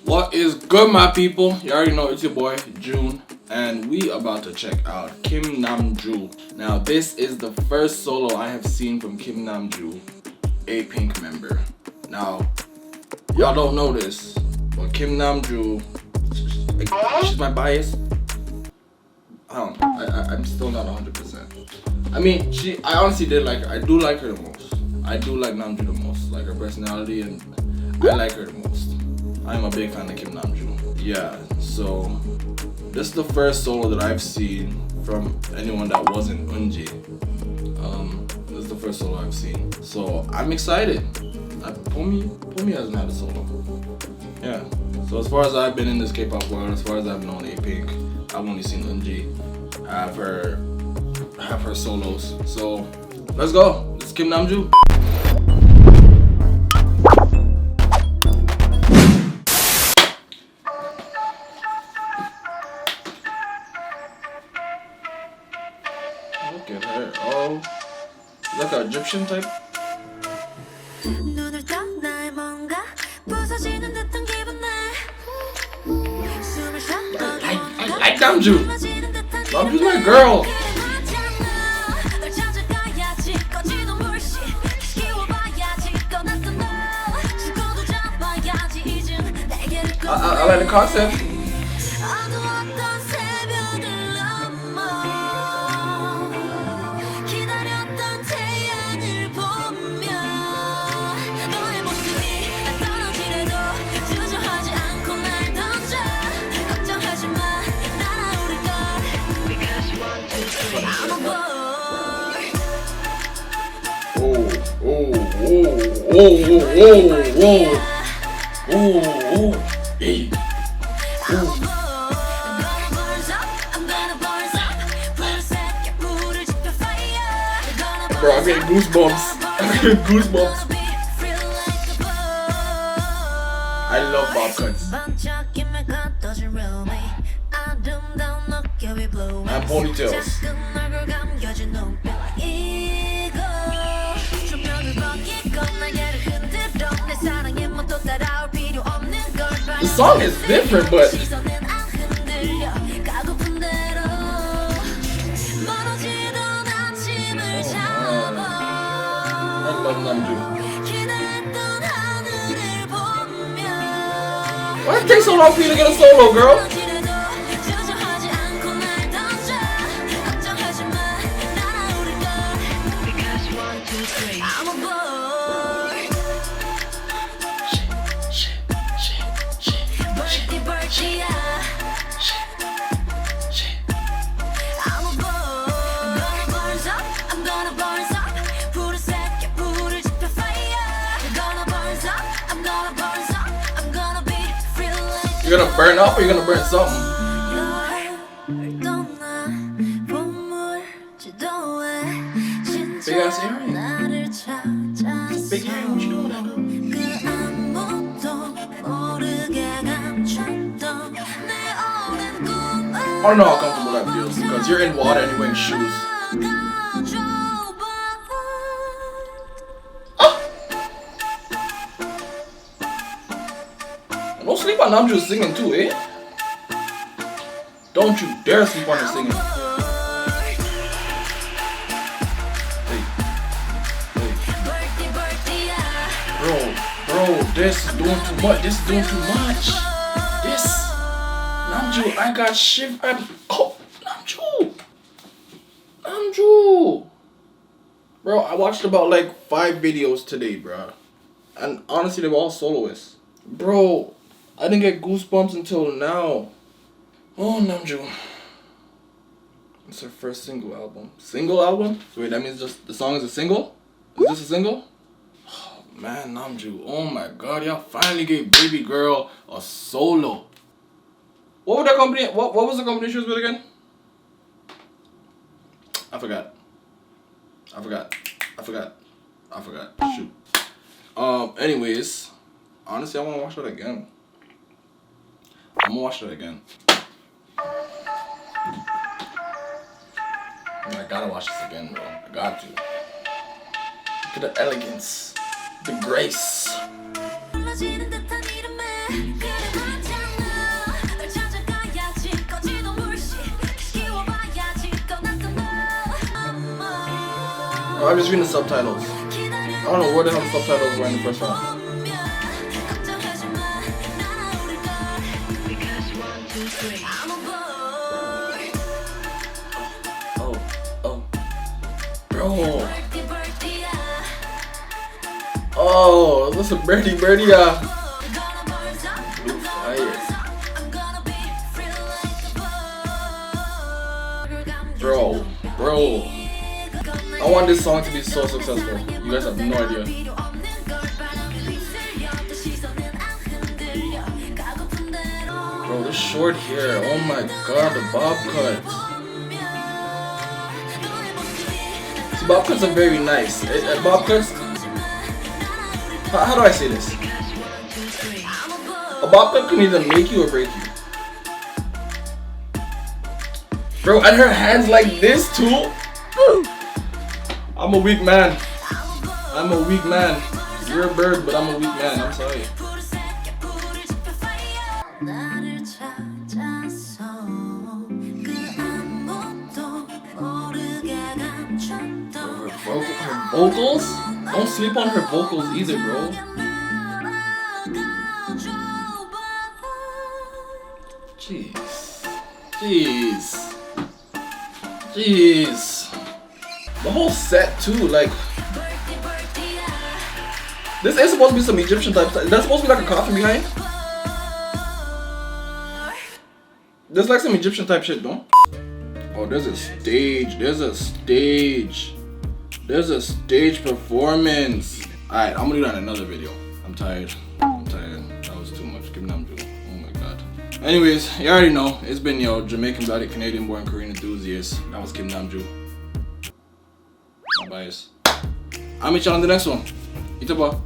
What is good, my people? You already know it's your boy Jhune, and we about to check out Kim Namju. Now, this is the first solo I have seen from Kim Namju, a Pink member. Now, y'all don't know this, but Kim Namju, she's my bias. I don't know. I'm still not 100%. I mean, I honestly did like her. I do like her the most. I do like Namju the most. Like her personality, and I like her the most. I'm a big fan of Kim Namju. Yeah, so this is the first solo that I've seen from anyone that wasn't Unji. This is the first solo I've seen. So I'm excited. Pomi hasn't had a solo. Yeah. So as far as I've been in this K-pop world, as far as I've known A-Pink, I've only seen Unji have her solos. So let's go. This is Kim Namju. Look at her. Oh, like an Egyptian type. I like Namju. Namju's my girl. I like the concept. Hey. Bro, I'm getting goosebumps. I love bob cuts. And ponytails. The song is different, but I love Namju. Why it take so long for you to get a solo, girl? You're gonna burn up or you're gonna burn something? Big ass earring. Big earring, what you doing with that? I don't know how comfortable that feels because you're in water and you're wearing shoes. Don't sleep on Namju singing too, eh? Don't you dare sleep on her singing. Hey. Bro, this is doing too much. This. Namju, I got shiv. Namju. Bro, I watched about like 5 videos today, bro. And honestly, they were all soloists. Bro, I didn't get goosebumps until now. Oh, Namju. It's her first single album. Single album? So wait, that means just the song is a single? Is this a single? Oh, man, Namju. Oh my god, y'all finally gave Baby Girl a solo. What was the company? What was the company she was with again? I forgot. Shoot. Anyways, honestly, I want to watch that again. I'm gonna watch that again. I gotta watch this again, bro. I got to. Look at the elegance, the grace. Or I'm just reading the subtitles. I don't know where the hell the subtitles were in the first round. Bro. Oh, that's a birdie. Blue fire. Bro. I want this song to be so successful. You guys have no idea. Bro, the short hair. Oh my god, the bob cut. See, bob cuts are very nice. Bob cuts. How do I say this? A bob cut can either make you or break you. Bro, and her hands like this too? I'm a weak man. You're a bird, but I'm a weak man. I'm sorry. Her vocals? Don't sleep on her vocals either, bro. Jeez. The whole set too, like. This is supposed to be some Egyptian type stuff. That's supposed to be like a coffin behind. There's like some Egyptian type shit, though. Oh, there's a stage performance. Alright, I'm gonna do that in another video. I'm tired. That was too much. Namju. Oh my god. Anyways, you already know. It's been your Jamaican blooded Canadian born Korean enthusiast. That was Namju. No bias. I'll meet y'all on the next one. Ita ba.